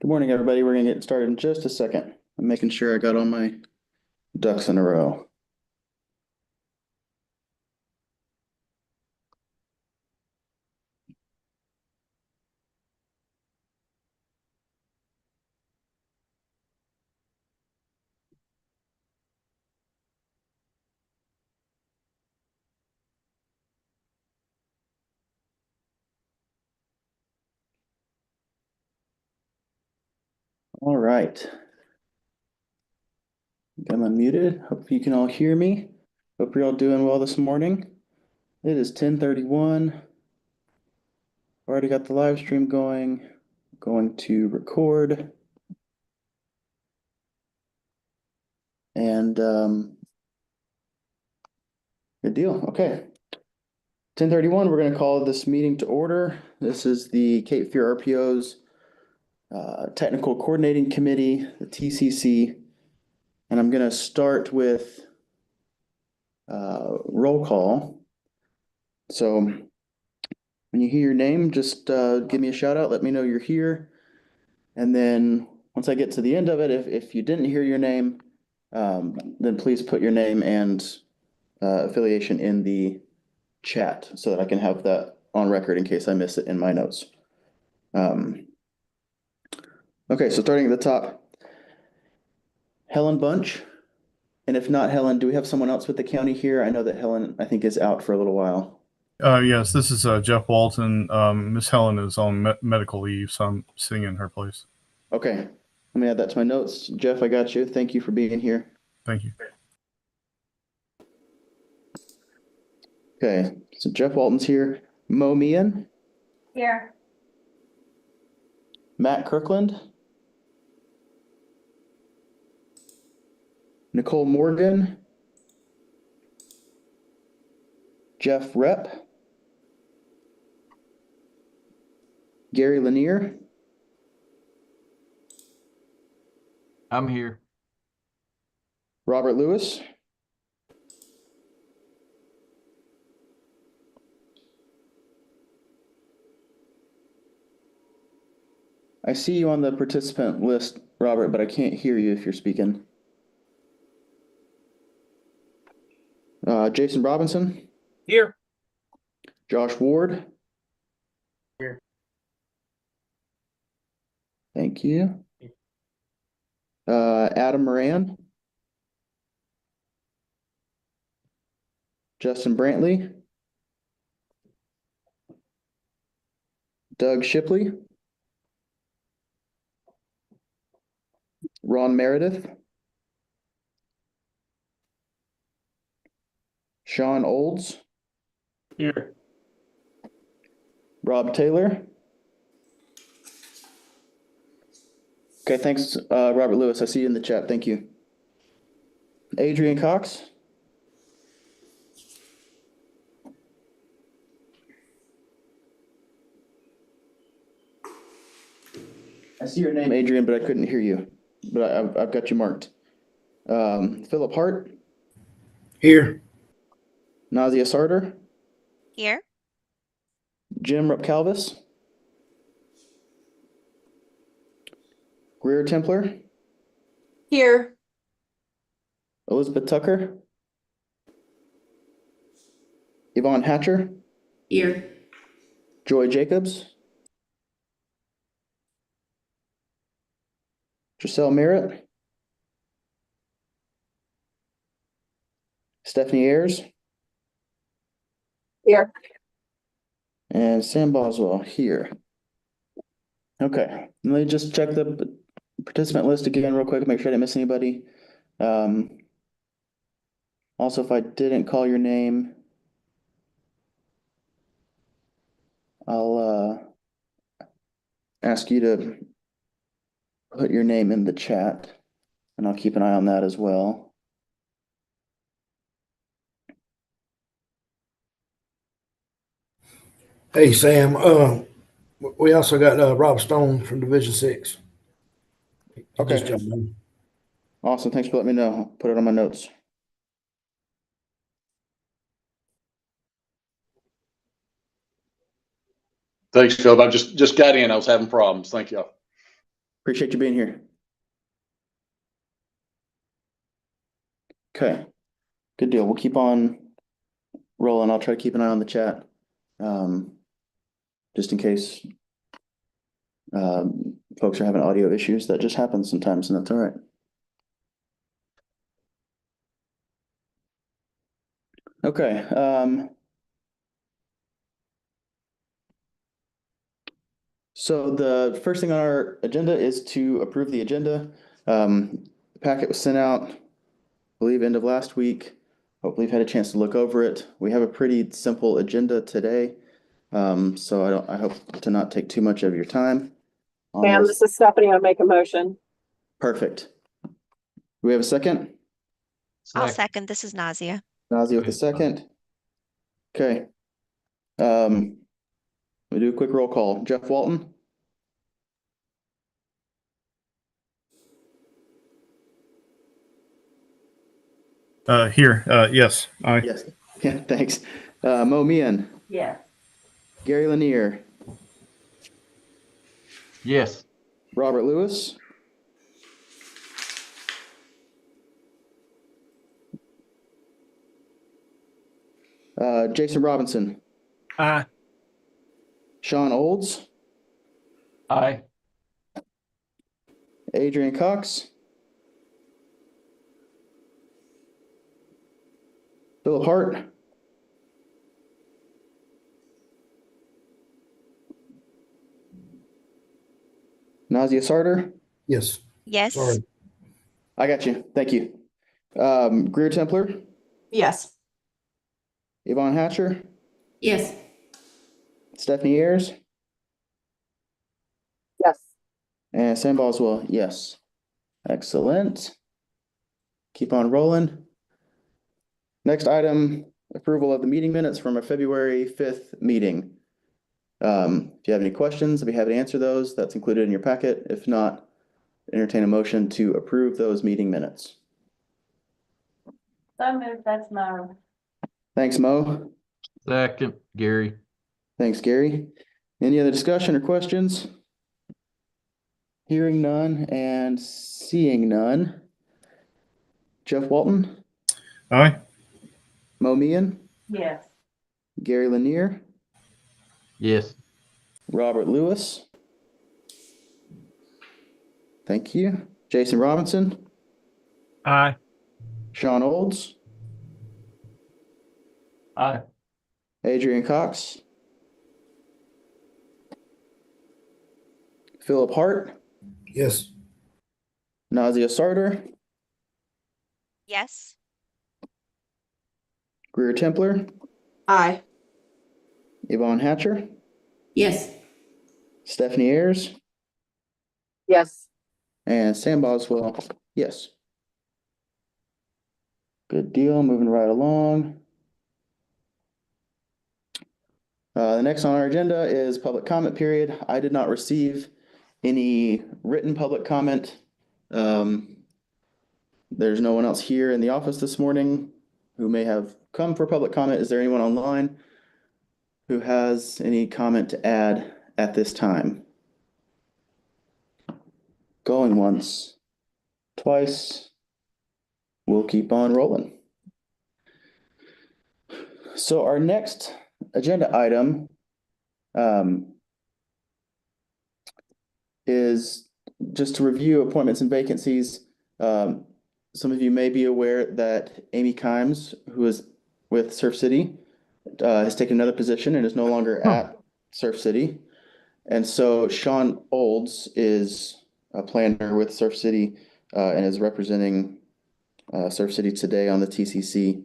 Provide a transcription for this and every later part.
Good morning, everybody. We're going to get started in just a second. I'm making sure I got all my ducks in a row. All right. I'm unmuted. Hope you can all hear me. Hope you're all doing well this morning. It is 10:31. Already got the live stream going. Going to record. And good deal. Okay. 10:31, we're going to call this meeting to order. This is the Cape Fear RPO's Technical Coordinating Committee, the TCC. And I'm going to start with roll call. So when you hear your name, just give me a shout out. Let me know you're here. And then once I get to the end of it, if you didn't hear your name, then please put your name and affiliation in the chat so that I can have that on record in case I miss it in my notes. Okay, so starting at the top, Helen Bunch. And if not Helen, do we have someone else with the county here? I know that Helen, I think, is out for a little while. Yes, this is Jeff Walton. Miss Helen is on medical leave, so I'm sitting in her place. Okay, let me add that to my notes. Jeff, I got you. Thank you for being here. Thank you. Okay, so Jeff Walton's here. Mo Meehan. Here. Matt Kirkland. Nicole Morgan. Jeff Rep. Gary Lanier. I'm here. Robert Lewis. I see you on the participant list, Robert, but I can't hear you if you're speaking. Jason Robinson. Here. Josh Ward. Here. Thank you. Adam Moran. Justin Brantley. Doug Shipley. Ron Meredith. Sean Olds. Here. Rob Taylor. Okay, thanks, Robert Lewis. I see you in the chat. Thank you. Adrian Cox. I see your name, Adrian, but I couldn't hear you. But I've got you marked. Philip Hart. Here. Nazia Sarter. Here. Jim Rupp-Calvis. Greer Templar. Here. Elizabeth Tucker. Yvonne Hatcher. Here. Joy Jacobs. Giselle Merritt. Stephanie Ayers. Here. And Sam Boswell here. Okay, let me just check the participant list again real quick, make sure I didn't miss anybody. Also, if I didn't call your name, I'll ask you to put your name in the chat, and I'll keep an eye on that as well. Hey, Sam. We also got Rob Stone from Division 6. Okay. Just jumped in. Awesome. Thanks for letting me know. I'll put it on my notes. Thanks, Phil. I just got in. I was having problems. Thank you. Appreciate you being here. Okay, good deal. We'll keep on rolling. I'll try to keep an eye on the chat, just in case folks are having audio issues. That just happens sometimes, and that's all right. Okay. So the first thing on our agenda is to approve the agenda. The packet was sent out, I believe, end of last week. Hopefully you've had a chance to look over it. We have a pretty simple agenda today. So I hope to not take too much of your time on Pam, this. this is Stephanie. I'll make a motion. Perfect. Do we have a second? I'll second. This is Nazia. Nazia with a second. Okay. We do a quick roll call. Jeff Walton, Here. Yes. Aye. yes. Yeah, thanks. Mo Meehan, Yeah. Gary Lanier, Yes. Robert Lewis, Jason Robinson, Aye. Sean Olds, Aye. Adrian Cox, Philip Hart, Nazia Sarter. Yes. Yes. Sorry. I got you. Thank you. Greer Templer, Yes. Yvonne Hatcher, Yes. Stephanie Ayers, Yes. and Sam Boswell. Yes. Excellent. Keep on rolling. Next item, approval of the meeting minutes from our February 5th meeting. If you have any questions, I'd be happy to answer those. That's included in your packet. If not, entertain a motion to approve those meeting minutes. So moved. That's Mo. Thanks, Mo. Second, Gary. Thanks, Gary. Any other discussion or questions? Hearing none and seeing none. Jeff Walton, Aye. Mo Meehan, Yes. Gary Lanier, Yes. Robert Lewis. Thank you. Jason Robinson, Aye. Sean Olds, Aye. Adrian Cox, Philip Hart, Yes. Nazia Sarter, Yes. Greer Templer, Aye. Yvonne Hatcher, Yes. Stephanie Ayers, Yes. and Sam Boswell. Yes. Good deal. Moving right along. The next on our agenda is public comment period. I did not receive any written public comment. There's no one else here in the office this morning who may have come for public comment. Is there anyone online who has any comment to add at this time? Going once, twice. We'll keep on rolling. So our next agenda item is just to review appointments and vacancies. Some of you may be aware that Amy Kimes, who is with Surf City, has taken another position and is no longer at Surf City. And so Sean Olds is a planner with Surf City and is representing Surf City today on the TCC.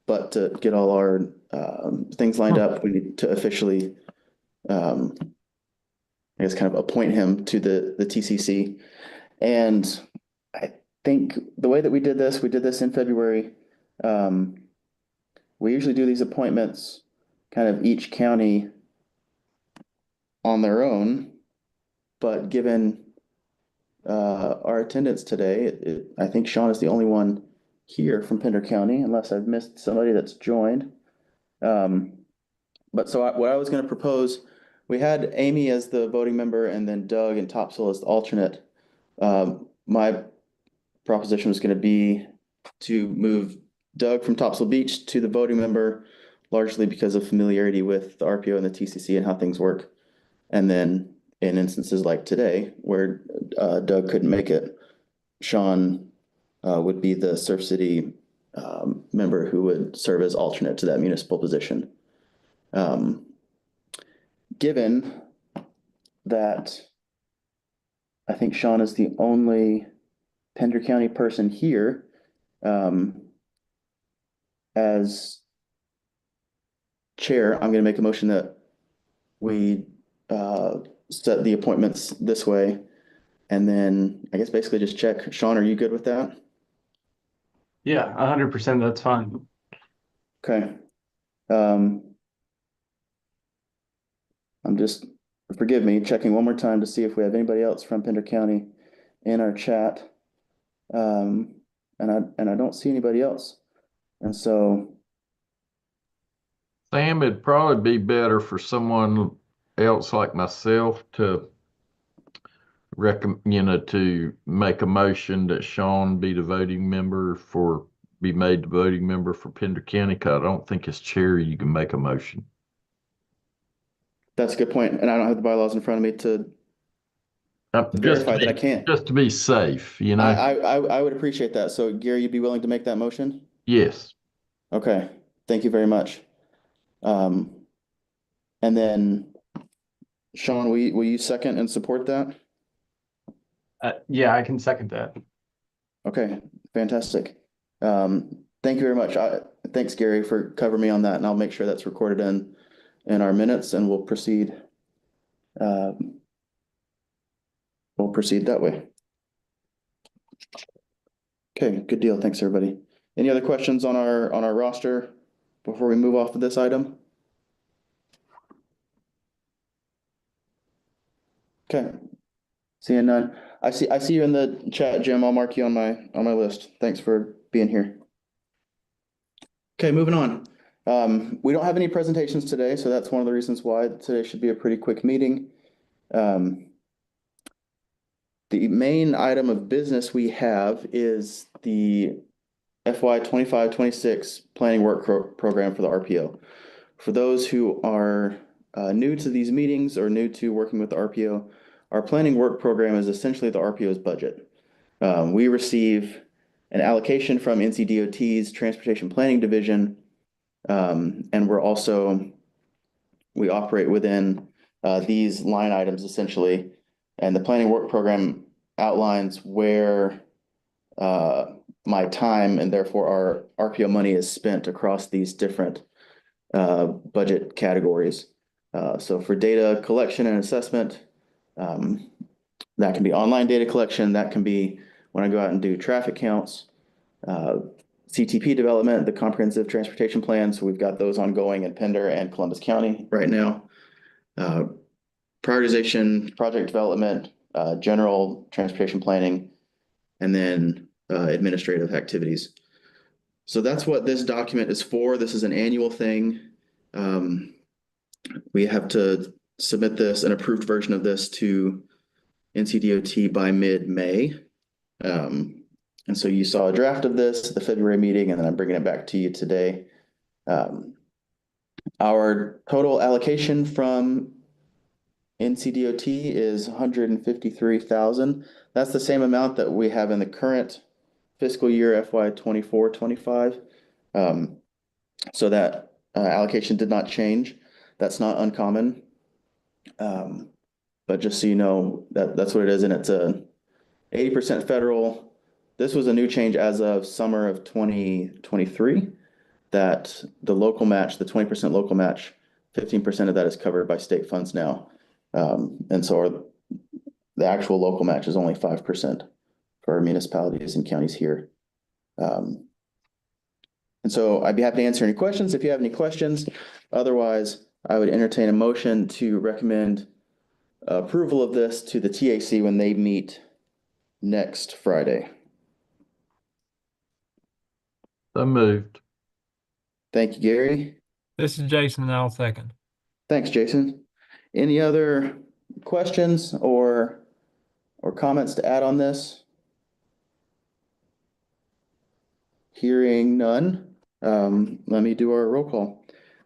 But to get all our things lined up, we need to officially, I guess, kind of appoint him to the TCC. And I think the way that we did this in February. We usually do these appointments kind of each county on their own, but given our attendance today, I think Sean is the only one here from Pender County, unless I've missed somebody that's joined. But so what I was going to propose, we had Amy as the voting member and then Doug and Topsail as the alternate. My proposition was going to be to move Doug from Topsail Beach to the voting member, largely because of familiarity with the RPO and the TCC and how things work. And then in instances like today, where Doug couldn't make it, Sean would be the Surf City member who would serve as alternate to that municipal position. Given that I think Sean is the only Pender County person here as chair, I'm going to make a motion that we set the appointments this way. And then I guess basically just check. Sean, are you good with that? Yeah, 100%. That's fine. Okay. I'm just, forgive me, checking one more time to see if we have anybody else from Pender County in our chat. And I don't see anybody else. And so, Sam, it'd probably be better for someone else like myself to to make a motion that Sean be the voting member be made the voting member for Pender County, 'cause I don't think as chair you can make a motion. that's a good point. And I don't have the bylaws in front of me to verify that I can't. Just to be safe, I would appreciate that. So Gary, you'd be willing to make that motion? Yes. Okay, thank you very much. And then Sean, will you second and support that? Yeah, I can second that. Okay, fantastic. Thank you very much. Thanks, Gary, for covering me on that, and I'll make sure that's recorded in our minutes, and we'll proceed. We'll proceed that way. Okay, good deal. Thanks, everybody. Any other questions on our roster before we move off of this item? Okay, seeing none. I see you in the chat, Jim. I'll mark you on my list. Thanks for being here. Okay, moving on. We don't have any presentations today, so that's one of the reasons why today should be a pretty quick meeting. The main item of business we have is the FY 25-26 planning work program for the RPO. For those who are new to these meetings or new to working with the RPO, our planning work program is essentially the RPO's budget. We receive an allocation from NCDOT's Transportation Planning Division, and we operate within these line items essentially. And the planning work program outlines where my time and therefore our RPO money is spent across these different budget categories. So for data collection and assessment, that can be online data collection, that can be when I go out and do traffic counts, CTP development, the comprehensive transportation plan. So we've got those ongoing in Pender and Columbus County right now. Prioritization, project development, general transportation planning, and then administrative activities. So that's what this document is for. This is an annual thing. We have to submit an approved version of this to NCDOT by mid-May. And so you saw a draft of this at the February meeting, and then I'm bringing it back to you today. Our total allocation from NCDOT is $153,000. That's the same amount that we have in the current fiscal year FY 24-25. So that allocation did not change. That's not uncommon. But just so you know, that's what it is, and it's a 80% federal. This was a new change as of summer of 2023, that the local match, the 20% local match, 15% of that is covered by state funds now. And so the actual local match is only 5% for our municipalities and counties here. And so I'd be happy to answer any questions if you have any questions. Otherwise, I would entertain a motion to recommend approval of this to the TAC when they meet next Friday. So moved. Thank you, Gary. This is Jason, and I'll second. Thanks, Jason. Any other questions or comments to add on this? Hearing none, let me do our roll call.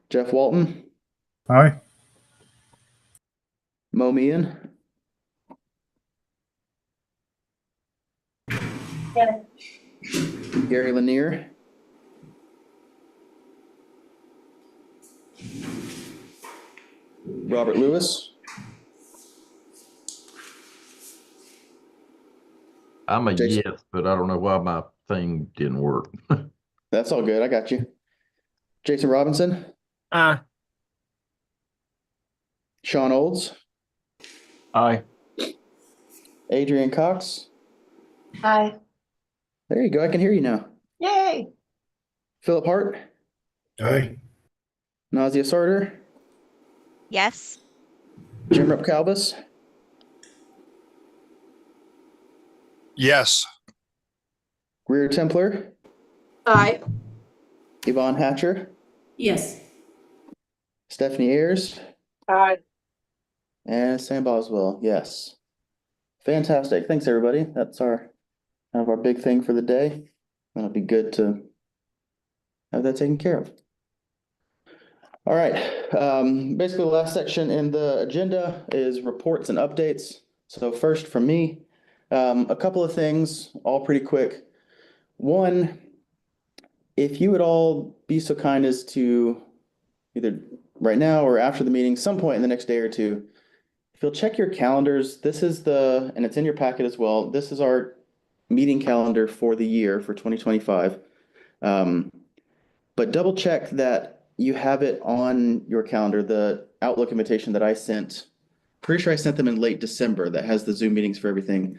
Jeff Walton, Aye. Mo Meehan, Yes. Gary Lanier, Robert Lewis, I'm a Jason. yes, but I don't know why my thing didn't work. That's all good. I got you. Jason Robinson, Aye. Sean Olds, Aye. Adrian Cox. Aye. There you go. I can hear you now. Yay. Philip Hart, Aye. Nazia Sarter, Yes. Jim Calvis, Yes. Greer Templar, Aye. Yvonne Hatcher, Yes. Stephanie Ayers, Aye. and Sam Boswell. Yes. Fantastic. Thanks, everybody. That's our kind of our big thing for the day. It'll be good to have that taken care of. All right. Basically, the last section in the agenda is reports and updates. So first from me, a couple of things, all pretty quick. One, if you would all be so kind as to either right now or after the meeting, some point in the next day or two, if you'll check your calendars, this is and it's in your packet as well. This is our meeting calendar for the year for 2025. But double check that you have it on your calendar, the Outlook invitation that I sent. Pretty sure I sent them in late December that has the Zoom meetings for everything.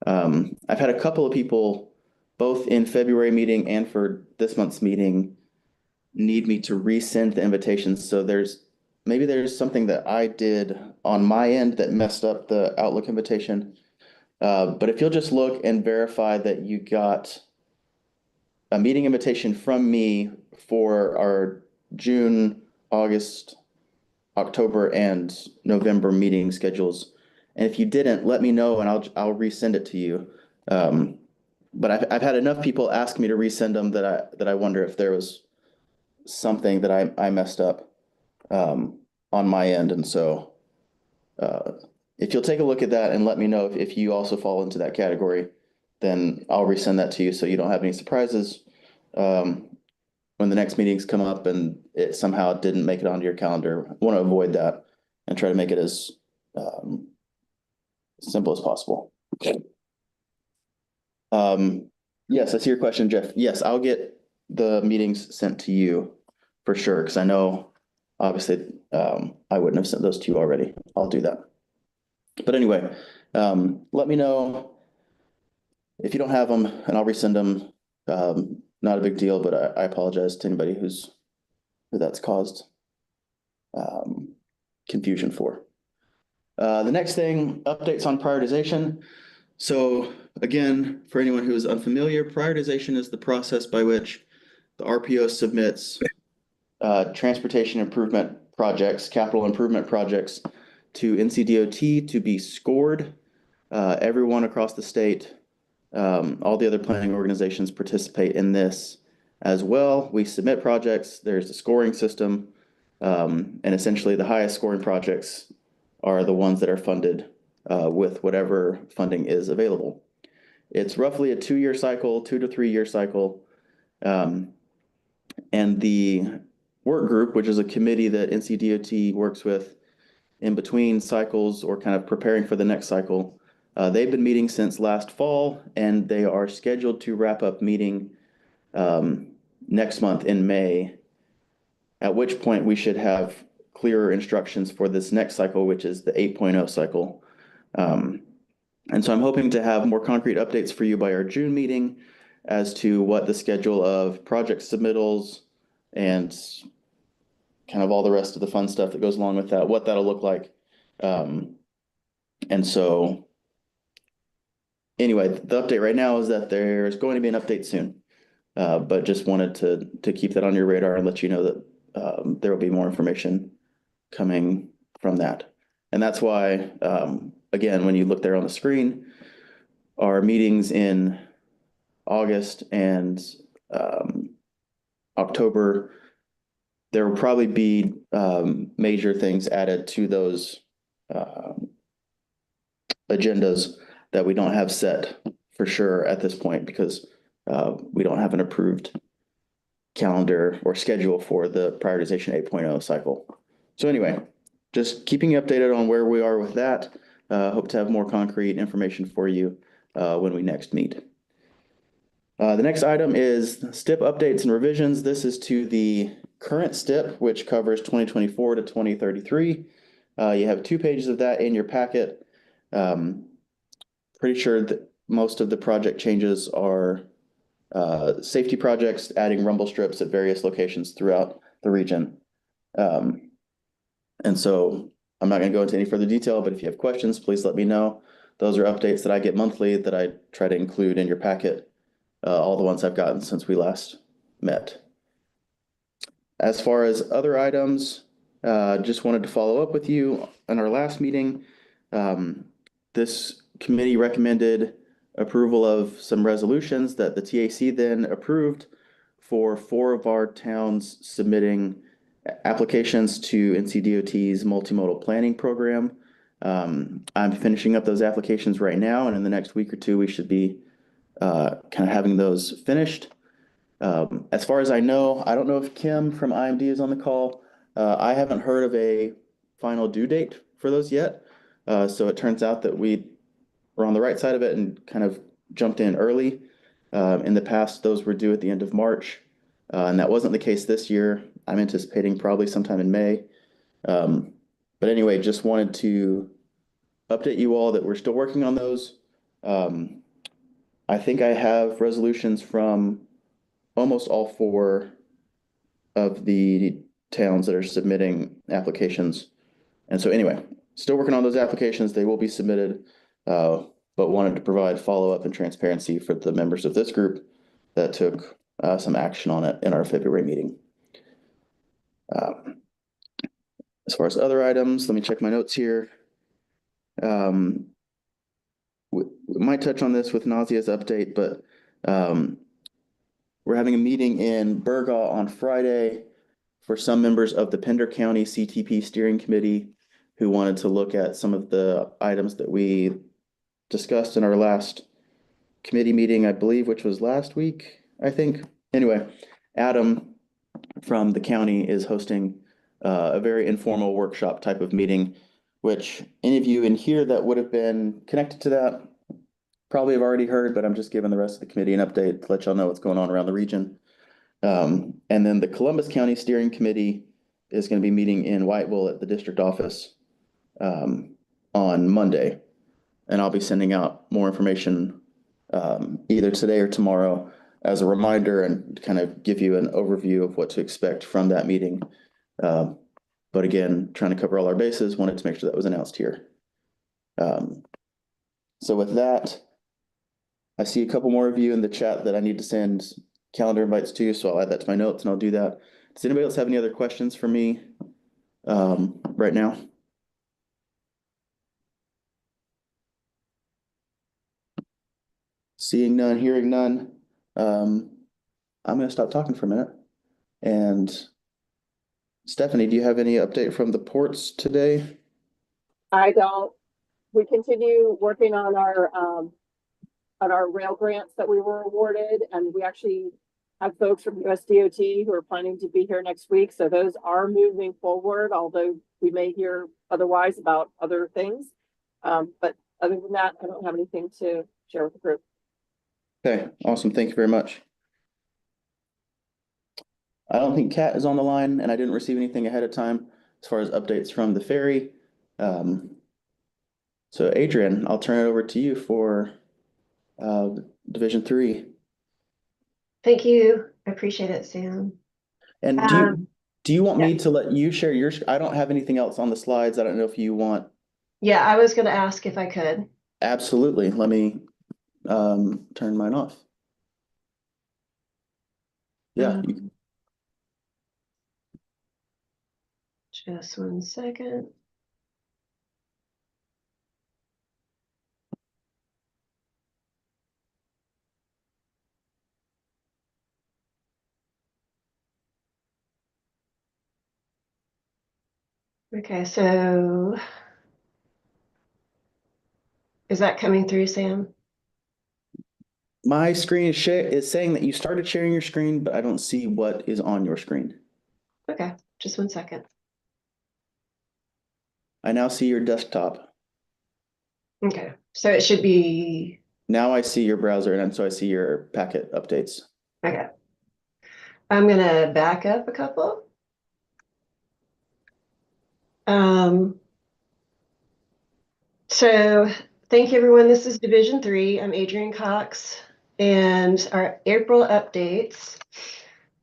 I've had a couple of people, both in February meeting and for this month's meeting, need me to resend the invitations. So maybe there's something that I did on my end that messed up the Outlook invitation. But if you'll just look and verify that you got a meeting invitation from me for our June, August, October, and November meeting schedules. And if you didn't, let me know and I'll resend it to you. But I've had enough people ask me to resend them that I wonder if there was something that I messed up on my end. And so if you'll take a look at that and let me know if you also fall into that category, then I'll resend that to you so you don't have any surprises when the next meetings come up and it somehow didn't make it onto your calendar. I want to avoid that and try to make it as simple as possible. Yes, I see your question, Jeff. Yes, I'll get the meetings sent to you for sure, because I know obviously I wouldn't have sent those to you already. I'll do that. But anyway, let me know if you don't have them and I'll resend them. Not a big deal, but I apologize to anybody who that's caused confusion for. The next thing, updates on prioritization. So again, for anyone who is unfamiliar, prioritization is the process by which the RPO submits transportation improvement projects, capital improvement projects to NCDOT to be scored. Everyone across the state, all the other planning organizations participate in this as well. We submit projects, there's a scoring system, and essentially the highest scoring projects are the ones that are funded with whatever funding is available. It's roughly a 2-year cycle, 2 to 3 year cycle. And the work group, which is a committee that NCDOT works with in between cycles or kind of preparing for the next cycle, they've been meeting since last fall, and they are scheduled to wrap up meeting next month in May, at which point we should have clearer instructions for this next cycle, which is the 8.0 cycle. And so I'm hoping to have more concrete updates for you by our June meeting as to what the schedule of project submittals and kind of all the rest of the fun stuff that goes along with that, what that'll look like. And so anyway, the update right now is that there's going to be an update soon. But just wanted to keep that on your radar and let you know that there will be more information coming from that. And that's why, again, when you look there on the screen, our meetings in August and October, there will probably be major things added to those agendas that we don't have set for sure at this point because we don't have an approved calendar or schedule for the prioritization 8.0 cycle. So anyway, just keeping you updated on where we are with that. Hope to have more concrete information for you when we next meet. The next item is STIP updates and revisions. This is to the current STIP, which covers 2024 to 2033. You have 2 pages of that in your packet. Pretty sure that most of the project changes are safety projects, adding rumble strips at various locations throughout the region. And so I'm not going to go into any further detail, but if you have questions, please let me know. Those are updates that I get monthly that I try to include in your packet, all the ones I've gotten since we last met. As far as other items, just wanted to follow up with you on our last meeting. This committee recommended approval of some resolutions that the TAC then approved for 4 of our towns submitting applications to NCDOT's multimodal planning program. I'm finishing up those applications right now, and in the next week or 2, we should be kind of having those finished. As far as I know, I don't know if Kim from IMD is on the call. I haven't heard of a final due date for those yet. So it turns out that we were on the right side of it and kind of jumped in early. In the past, those were due at the end of March, and that wasn't the case this year. I'm anticipating probably sometime in May. But anyway, just wanted to update you all that we're still working on those. I think I have resolutions from almost all 4 of the towns that are submitting applications. And so anyway, still working on those applications. They will be submitted, but wanted to provide follow-up and transparency for the members of this group that took some action on it in our February meeting. As far as other items, let me check my notes here. We might touch on this with Nazia's update, but we're having a meeting in Burgaw on Friday for some members of the Pender County CTP Steering Committee who wanted to look at some of the items that we discussed in our last committee meeting, I believe, which was last week, I think. Anyway, Adam from the county is hosting a very informal workshop type of meeting, which any of you in here that would have been connected to that probably have already heard, but I'm just giving the rest of the committee an update to let y'all know what's going on around the region. And then the Columbus County Steering Committee is going to be meeting in Whiteville at the district office on Monday. And I'll be sending out more information either today or tomorrow as a reminder and kind of give you an overview of what to expect from that meeting. But again, trying to cover all our bases, wanted to make sure that was announced here. So with that, I see a couple more of you in the chat that I need to send calendar invites to, so I'll add that to my notes and I'll do that. Does anybody else have any other questions for me right now? Seeing none, hearing none. I'm going to stop talking for a minute. And Stephanie, do you have any update from the ports today? I don't. We continue working on our rail grants that we were awarded, and we actually have folks from USDOT who are planning to be here next week. So those are moving forward, although we may hear otherwise about other things. But other than that, I don't have anything to share with the group. Okay, awesome. Thank you very much. I don't think Kat is on the line, and I didn't receive anything ahead of time as far as updates from the ferry. So Adrian, I'll turn it over to you for Division 3. Thank you. I appreciate it, Sam. And do you want me to let you share your? I don't have anything else on the slides. I don't know if you want. Yeah, I was going to ask if I could. Absolutely. Let me turn mine off. Yeah. Just one second. Okay, so is that coming through, Sam? My screen is saying that you started sharing your screen, but I don't see what is on your screen. Okay, just 1 second. I now see your desktop. Okay, so it should be, Now I see your browser, and so I see your packet updates. okay. I'm gonna back up a couple. So thank you, everyone. This is Division 3. I'm Adrienne Cox, and our April updates.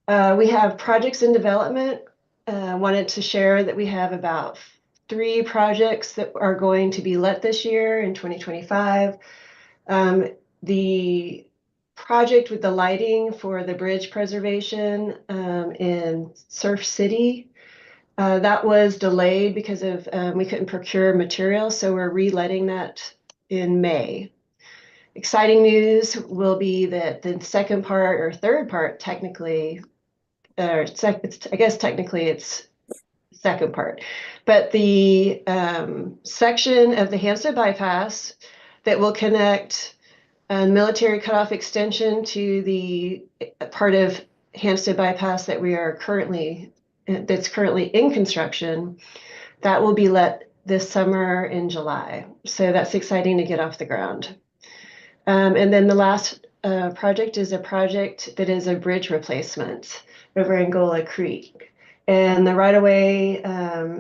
We have projects in development. Wanted to share that we have about 3 projects that are going to be let this year in 2025. The project with the lighting for the bridge preservation in Surf City, that was delayed because of we couldn't procure material, so we're reletting that in May. Exciting news will be that the second part or third part, technically, I guess technically it's the second part, but the section of the Hampstead bypass that will connect a military cutoff extension to the part of Hampstead bypass that that's currently in construction, that will be let this summer in July. So that's exciting to get off the ground. And then the last project is a project that is a bridge replacement over Angola Creek. And the right-of-way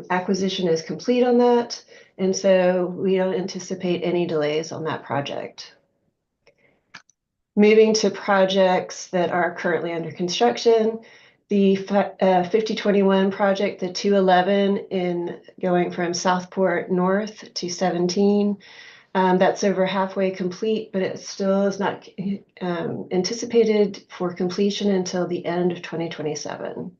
acquisition is complete on that. And so we don't anticipate any delays on that project. Moving to projects that are currently under construction, the 5021 project, the 211 in going from Southport North to 17. That's over halfway complete, but it still is not anticipated for completion until the end of 2027.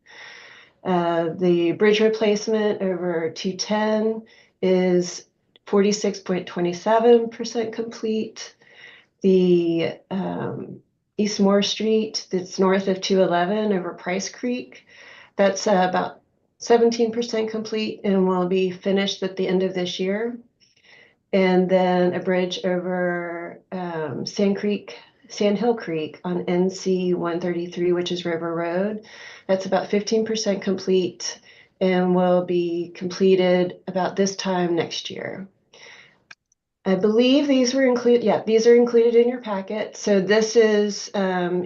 The bridge replacement over 210 is 46.27% complete. The East Moore Street, that's north of 211 over Price Creek, that's about 17% complete and will be finished at the end of this year. And then a bridge over Sand Hill Creek on NC 133, which is River Road. That's about 15% complete and will be completed about this time next year. I believe these were included. Yeah, these are included in your packet. So this is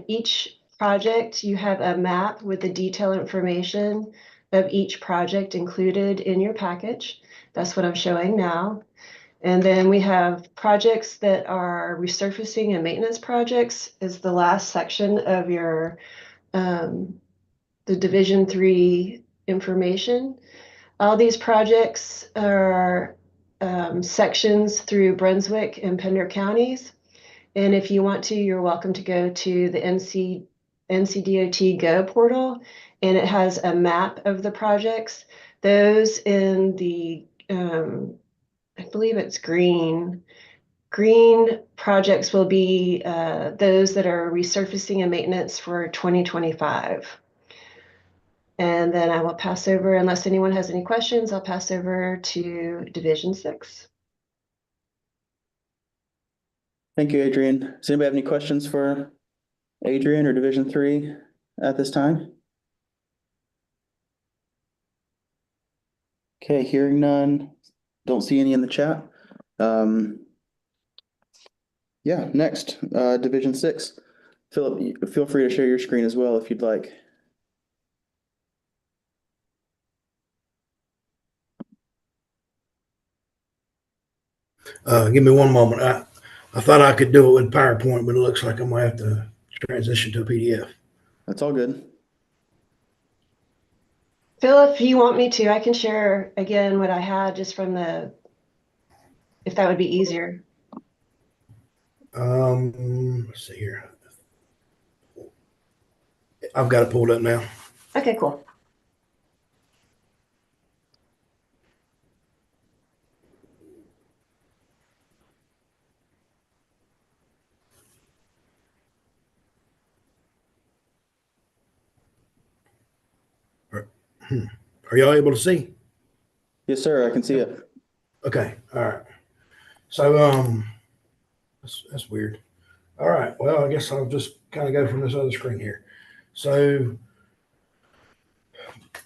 each project. You have a map with the detailed information of each project included in your package. That's what I'm showing now. And then we have projects that are resurfacing and maintenance projects is the last section of your the Division 3 information. All these projects are sections through Brunswick and Pender counties. And if you want to, you're welcome to go to the NCDOT Go portal, and it has a map of the projects. Those in the I believe it's green. Green projects will be those that are resurfacing and maintenance for 2025. And then I will pass over, unless anyone has any questions, I'll pass over to Division 6. Thank you, Adrienne. Does anybody have any questions for Adrienne or Division 3 at this time? Okay, hearing none. Don't see any in the chat. Yeah, next, Division 6. Philip, feel free to share your screen as well if you'd like. Give me one moment. I thought I could do it with PowerPoint, but it looks like I'm gonna have to transition to a PDF. That's all good. Phil, if you want me to, I can share again what I had just from if that would be easier. Let's see here. I've got it pulled up now. Okay, cool. Are y'all able to see? Yes, sir. I can see it. Okay, all right. So, that's weird. All right, well, I guess I'll just kind of go from this other screen here. So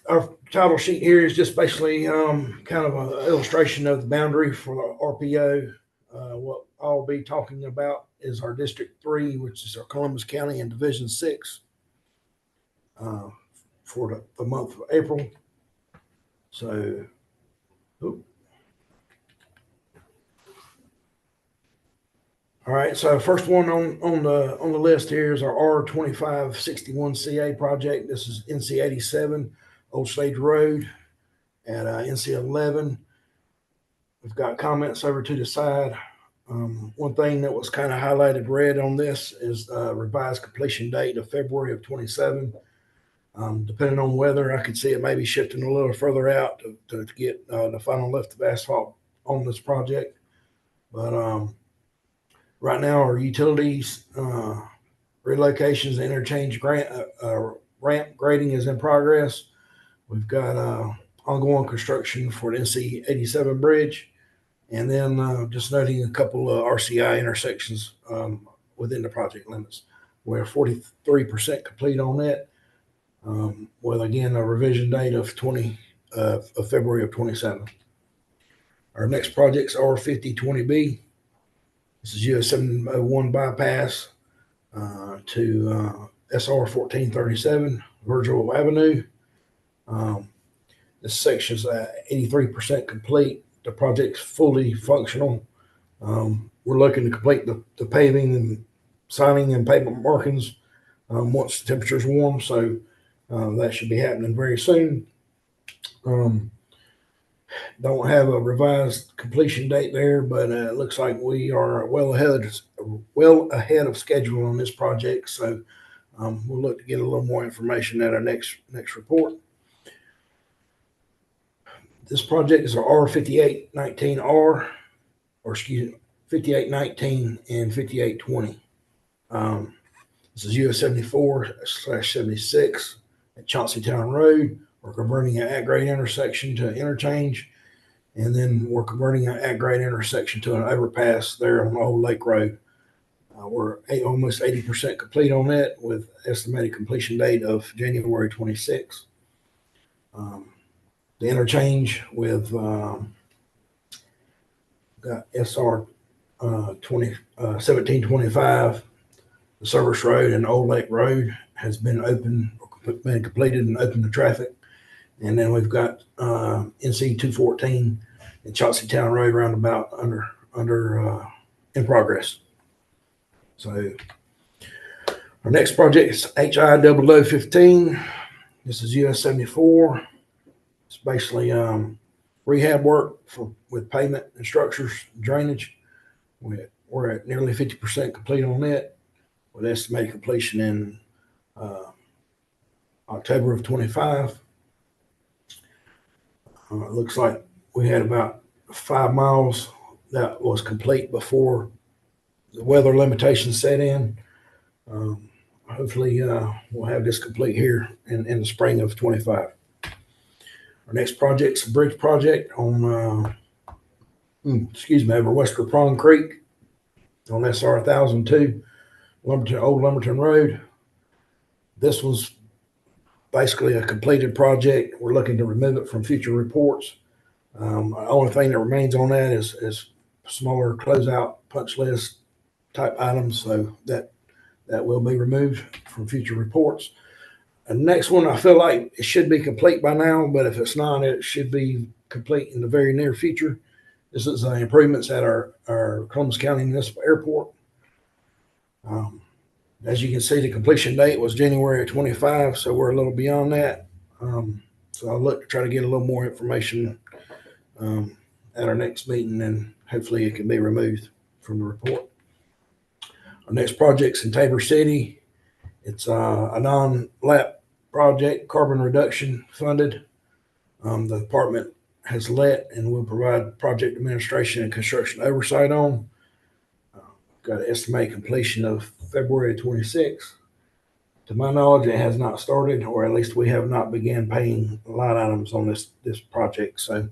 our title sheet here is just basically, kind of an illustration of the boundary for the RPO. What I'll be talking about is our District 3, which is our Columbus County and Division 6, for the month of April. So, oop. All right, so first one on the list here is our R2561CA project. This is NC 87, Old Stage Road, at NC 11. We've got comments over to the side. One thing that was kind of highlighted red on this is revised completion date of February of 27. Depending on weather, I could see it maybe shifting a little further out to get the final lift of asphalt on this project. But right now, our utilities, relocations, and interchange ramp grading is in progress. We've got ongoing construction for the NC 87 bridge. And then just noting a couple of RCI intersections within the project limits. We're 43% complete on it. With again a revision date of February of 27. Our next project's R5020B. This is US 701 bypass to SR 1437 Virgil Avenue. This section's 83% complete. The project's fully functional. We're looking to complete the paving and signing and pavement markings once the temperature's warm. So that should be happening very soon. Don't have a revised completion date there, but it looks like we are well ahead of schedule on this project. So we'll look to get a little more information at our next report. This project is our R5819R, or excuse me, 5819 and 5820. This is US 74/76 at Chauncey Town Road. We're converting an at-grade intersection to interchange, and then we're converting an at-grade intersection to an overpass there on Old Lake Road. We're almost 80% complete on that, with estimated completion date of January 26. The interchange with got SR 1725, the Service Road and Old Lake Road has been completed and open to traffic. And then we've got NC 214 and Chauncey Town Road roundabout under in progress. So our next project is HI 0015. This is US 74. It's basically rehab work with pavement and structures, drainage. We're at nearly 50% complete on it, with estimated completion in October of 25. It looks like we had about 5 miles that was complete before the weather limitations set in. Hopefully we'll have this complete here in the spring of 25. Our next project's a bridge project on, over Western Prong Creek on SR 1002, Old Lumberton Road. This was basically a completed project. We're looking to remove it from future reports. The only thing that remains on that is smaller closeout punch list type items, so that will be removed from future reports. The next one, I feel like it should be complete by now, but if it's not, it should be complete in the very near future. This is improvements at our Columbus County Municipal Airport. As you can see, the completion date was January 25, so we're a little beyond that. So I'll look to try to get a little more information at our next meeting, and hopefully it can be removed from the report. Our next project's in Tabor City. It's a non-lap project, carbon reduction funded. The department has let and will provide project administration and construction oversight on. Got an estimated completion of February 26. To my knowledge, it has not started, or at least we have not began paying line items on this project. So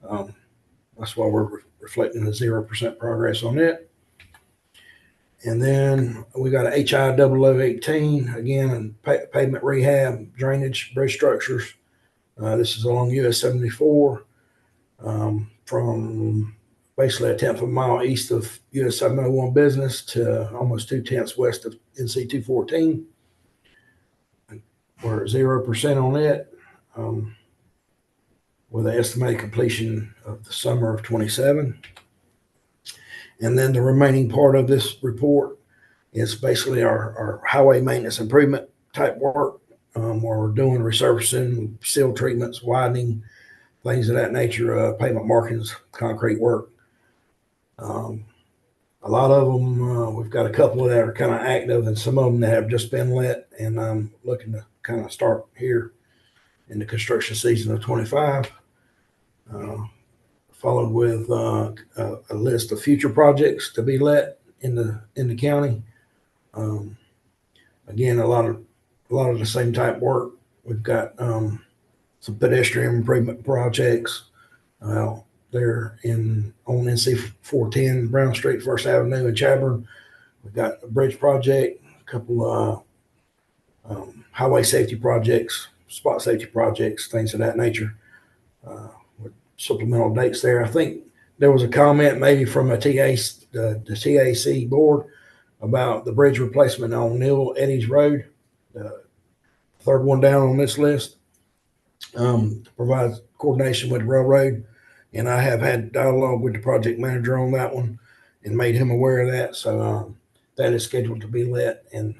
That's why we're reflecting a 0% progress on it. And then we got a HI 0018, again, pavement rehab, drainage, bridge structures. This is along US 74 from basically a tenth of a mile east of US 701 Business to almost 2/10 west of NC 214. We're at 0% on it, with an estimated completion of the summer of 27. And then the remaining part of this report is basically our highway maintenance improvement type work, where we're doing resurfacing, seal treatments, widening, things of that nature, pavement markings, concrete work. A lot of them, we've got a couple that are kind of active, and some of them that have just been let, and I'm looking to kind of start here in the construction season of 25. Followed with a list of future projects to be let in the county. Again, a lot of the same type work. We've got some pedestrian improvement projects there on NC 410 Brown Street, First Avenue in Chadbourne. We've got a bridge project, a couple highway safety projects, spot safety projects, things of that nature. With supplemental dates there. I think there was a comment maybe from the TAC board about the bridge replacement on Neil Eddy's Road, the third one down on this list, to provide coordination with the railroad. And I have had dialogue with the project manager on that one and made him aware of that. So that is scheduled to be let in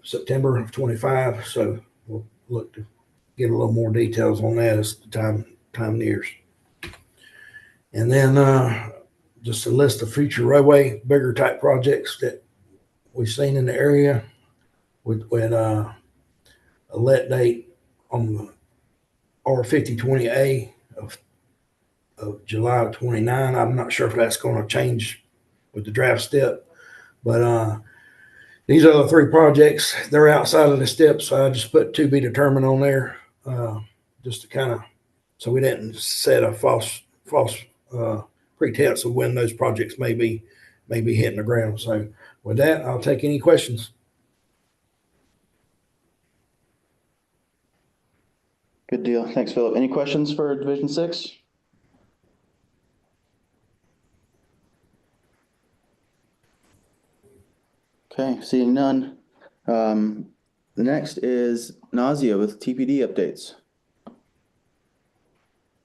September of 25. So we'll look to get a little more details on that as the time nears. And then just a list of future roadway, bigger type projects that we've seen in the area with a let date on the R5020A of July of 29. I'm not sure if that's going to change with the draft step, but these other three projects, they're outside of the steps. So I just put to be determined on there, just to kind of, so we didn't set a false pretense of when those projects may be hitting the ground. So with that, I'll take any questions. Good deal. Thanks, Philip. Any questions for Division 6? Okay, seeing none. The next is Nazia with TPD updates.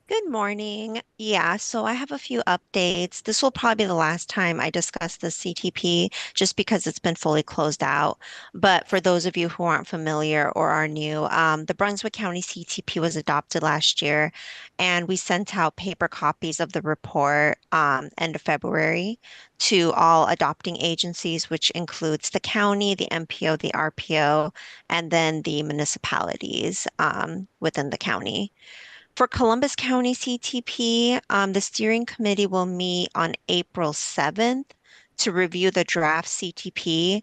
Good morning. Yeah, so I have a few updates. This will probably be the last time I discuss the CTP just because it's been fully closed out. But for those of you who aren't familiar or are new, the Brunswick County CTP was adopted last year, and we sent out paper copies of the report end of February to all adopting agencies, which includes the county, the MPO, the RPO, and then the municipalities within the county. For Columbus County CTP, the steering committee will meet on April 7th to review the draft CTP.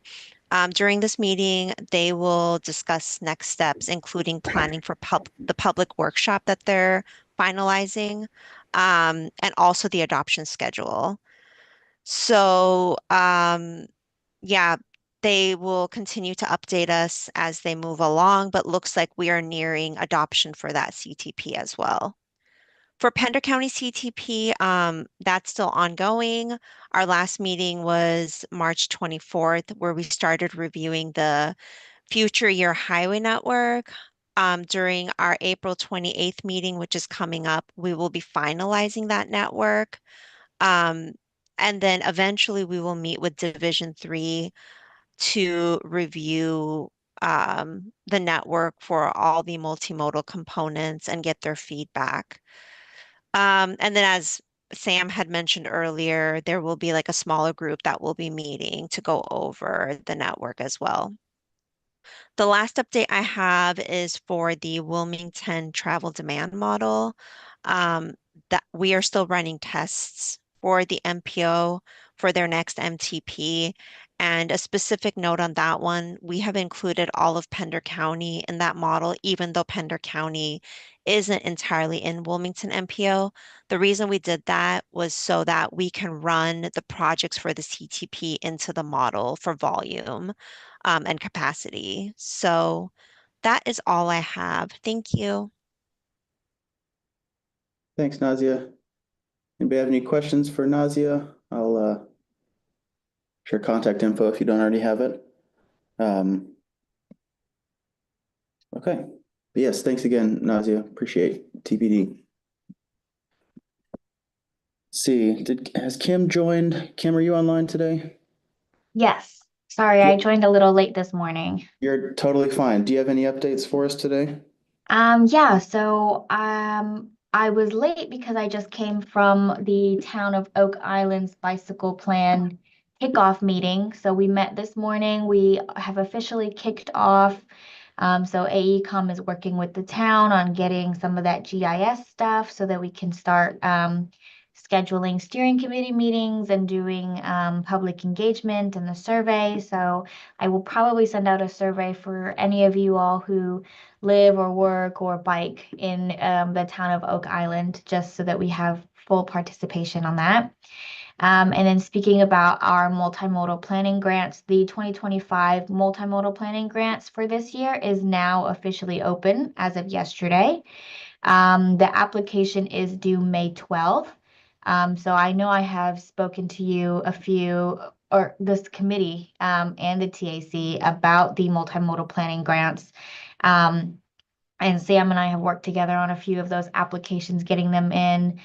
During this meeting, they will discuss next steps, including planning for the public workshop that they're finalizing, and also the adoption schedule. So, yeah, they will continue to update us as they move along, but looks like we are nearing adoption for that CTP as well. For Pender County CTP, that's still ongoing. Our last meeting was March 24th, where we started reviewing the future year highway network. During our April 28th meeting, which is coming up, we will be finalizing that network. And then eventually we will meet with Division 3 to review the network for all the multimodal components and get their feedback. And then as Sam had mentioned earlier, there will be like a smaller group that will be meeting to go over the network as well. The last update I have is for the Wilmington travel demand model. That we are still running tests for the MPO. for their next MTP. And a specific note on that one, we have included all of Pender County in that model, even though Pender County isn't entirely in Wilmington MPO. The reason we did that was so that we can run the projects for the CTP into the model for volume and capacity. So that is all I have. Thank you. Thanks, Nazia. Anybody have any questions for Nazia? I'll share contact info if you don't already have it. Okay. But yes, thanks again, Nazia. Appreciate TBD. See, has Kim joined? Kim, are you online today? Yes. Sorry, I joined a little late this morning. You're totally fine. Do you have any updates for us today? Yeah, so I was late because I just came from the town of Oak Island's bicycle plan kickoff meeting. So we met this morning. We have officially kicked off. So AECom is working with the town on getting some of that GIS stuff so that we can start scheduling steering committee meetings and doing public engagement and the survey. So I will probably send out a survey for any of you all who live or work or bike in the town of Oak Island, just so that we have full participation on that. And then speaking about our multimodal planning grants, the 2025 multimodal planning grants for this year is now officially open as of yesterday. The application is due May 12th. So I know I have spoken to you or this committee and the TAC about the multimodal planning grants. And Sam and I have worked together on a few of those applications, getting them in,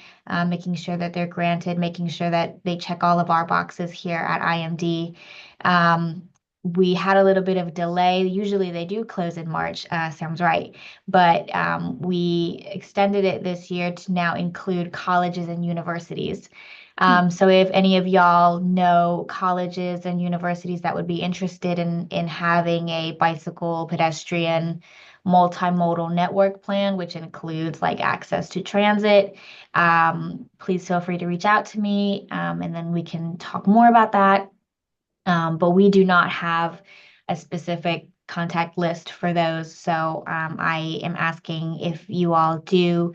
making sure that they're granted, making sure that they check all of our boxes here at IMD. We had a little bit of delay. Usually they do close in March, Sam's right. But we extended it this year to now include colleges and universities. So if any of y'all know colleges and universities that would be interested in having a bicycle pedestrian multimodal network plan, which includes like access to transit, please feel free to reach out to me, and then we can talk more about that. But we do not have a specific contact list for those. So I am asking if you all do,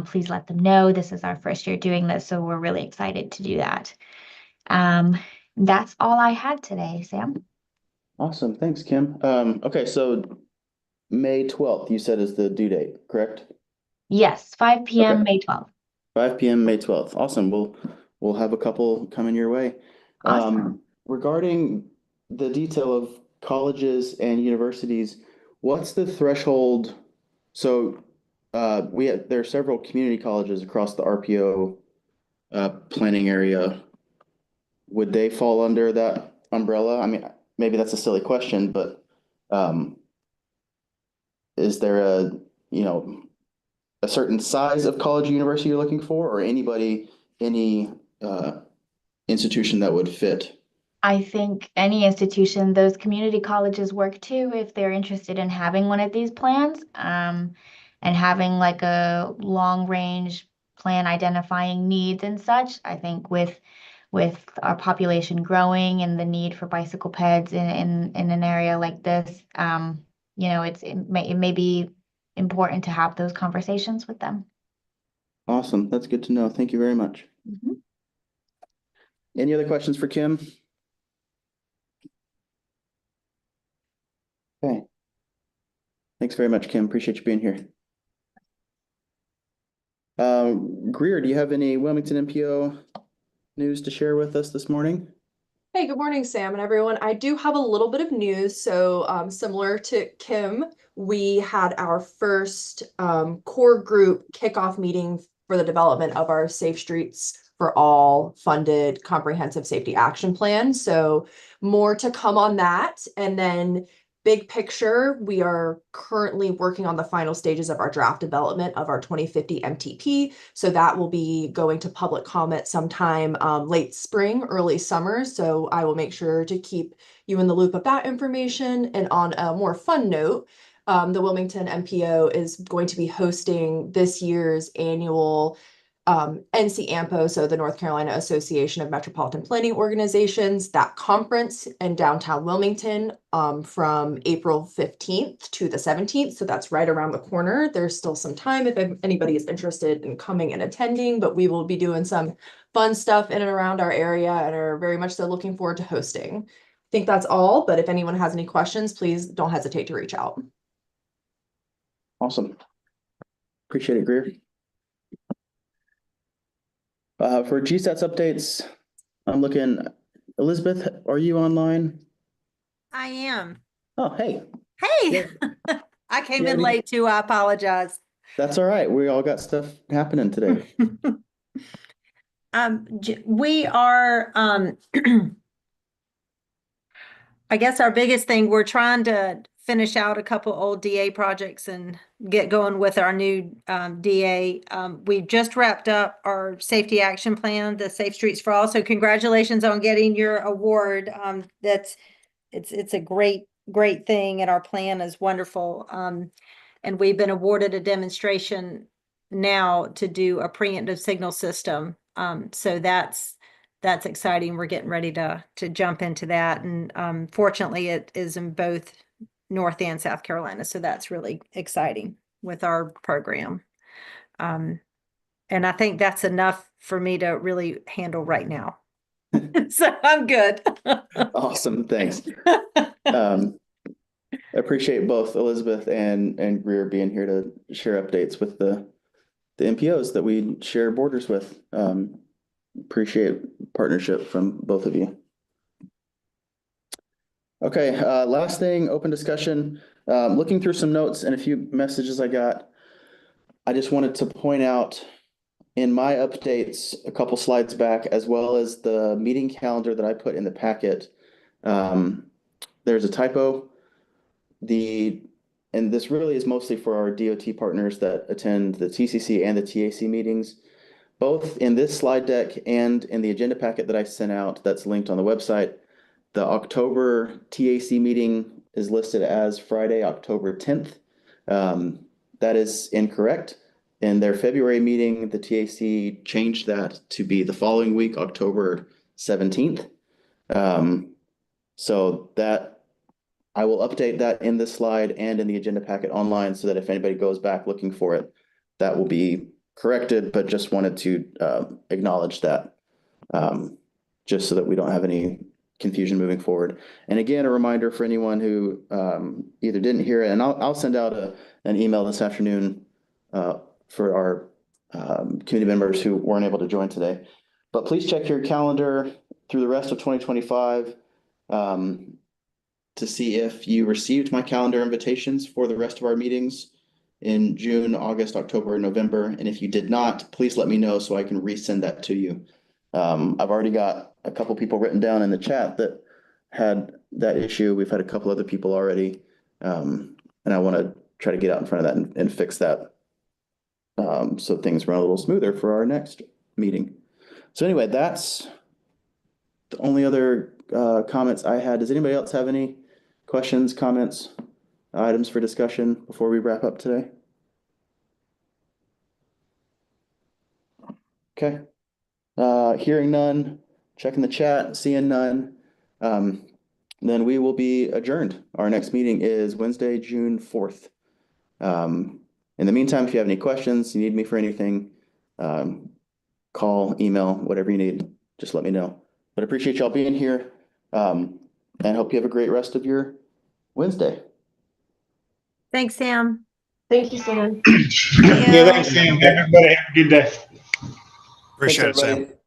please let them know. This is our first year doing this, so we're really excited to do that. That's all I had today, Sam. Awesome. Thanks, Kim. Okay, so May 12th, you said is the due date, correct? Yes, 5 p.m. Okay. May 12th. 5 p.m. May 12th. Awesome. We'll have a couple coming your way. Awesome. Regarding the detail of colleges and universities, what's the threshold? So there are several community colleges across the RPO planning area. Would they fall under that umbrella? I mean, maybe that's a silly question, but is there a certain size of college or university you're looking for, or any institution that would fit? I think any institution, those community colleges work too if they're interested in having one of these plans, and having like a long range plan identifying needs and such. I think with our population growing and the need for bicycle peds in an area like this, it may be important to have those conversations with them. Awesome. That's good to know. Thank you very much. Mhm. Any other questions for Kim? Okay. Thanks very much, Kim. Appreciate you being here. Greer, do you have any Wilmington MPO news to share with us this morning? Hey, good morning, Sam and everyone. I do have a little bit of news. So similar to Kim, we had our first core group kickoff meeting for the development of our Safe Streets for All funded comprehensive safety action plan. So more to come on that. And then big picture, we are currently working on the final stages of our draft development of our 2050 MTP. So that will be going to public comment sometime late spring, early summer. So I will make sure to keep you in the loop of that information. And on a more fun note, the Wilmington MPO is going to be hosting this year's annual NCAMPO, so the North Carolina Association of Metropolitan Planning Organizations, that conference in downtown Wilmington from April 15th to the 17th. So that's right around the corner. There's still some time if anybody is interested in coming and attending, but we will be doing some fun stuff in and around our area and are very much so looking forward to hosting. I think that's all, but if anyone has any questions, please don't hesitate to reach out. Awesome. Appreciate it, Greer. For GSATS updates, I'm looking. Elizabeth, are you online? I am. Oh, hey. Hey, I came in late too. I apologize. That's all right. We all got stuff happening today. We are, I guess our biggest thing, we're trying to finish out a couple old DA projects and get going with our new DA. We've just wrapped up our safety action plan, the Safe Streets for All. So congratulations on getting your award. It's a great thing, and our plan is wonderful. And we've been awarded a demonstration now to do a preemptive signal system. So that's exciting. We're getting ready to jump into that. And fortunately, it is in both North and South Carolina. So that's really exciting with our program. And I think that's enough for me to really handle right now. So I'm good. Awesome. Thanks. Appreciate both Elizabeth and Greer being here to share updates with the MPOs that we share borders with. Appreciate partnership from both of you. Okay, last thing, open discussion. Looking through some notes and a few messages I got, I just wanted to point out in my updates a couple slides back, as well as the meeting calendar that I put in the packet, there's a typo. And this really is mostly for our DOT partners that attend the TCC and the TAC meetings. Both in this slide deck and in the agenda packet that I sent out that's linked on the website, the October TAC meeting is listed as Friday, October 10th. That is incorrect. In their February meeting, the TAC changed that to be the following week, October 17th. So that I will update that in this slide and in the agenda packet online so that if anybody goes back looking for it, that will be corrected, but just wanted to acknowledge that just so that we don't have any confusion moving forward. And again, a reminder for anyone who either didn't hear it, and I'll send out an email this afternoon for our community members who weren't able to join today. But please check your calendar through the rest of 2025 to see if you received my calendar invitations for the rest of our meetings in June, August, October, and November. And if you did not, please let me know so I can resend that to you. I've already got a couple people written down in the chat that had that issue. We've had a couple other people already. And I want to try to get out in front of that and fix that so things run a little smoother for our next meeting. So anyway, that's the only other comments I had. Does anybody else have any questions, comments, items for discussion before we wrap up today? Okay. Hearing none, checking the chat, seeing none, then we will be adjourned. Our next meeting is Wednesday, June 4th. In the meantime, if you have any questions, you need me for anything, call, email, whatever you need, just let me know. But I appreciate y'all being here, and hope you have a great rest of your Wednesday. Thanks, Sam. Thank you, Sam. Thank you. Yeah, thanks, Sam. Everybody have a good day. Appreciate Appreciate it, Sam.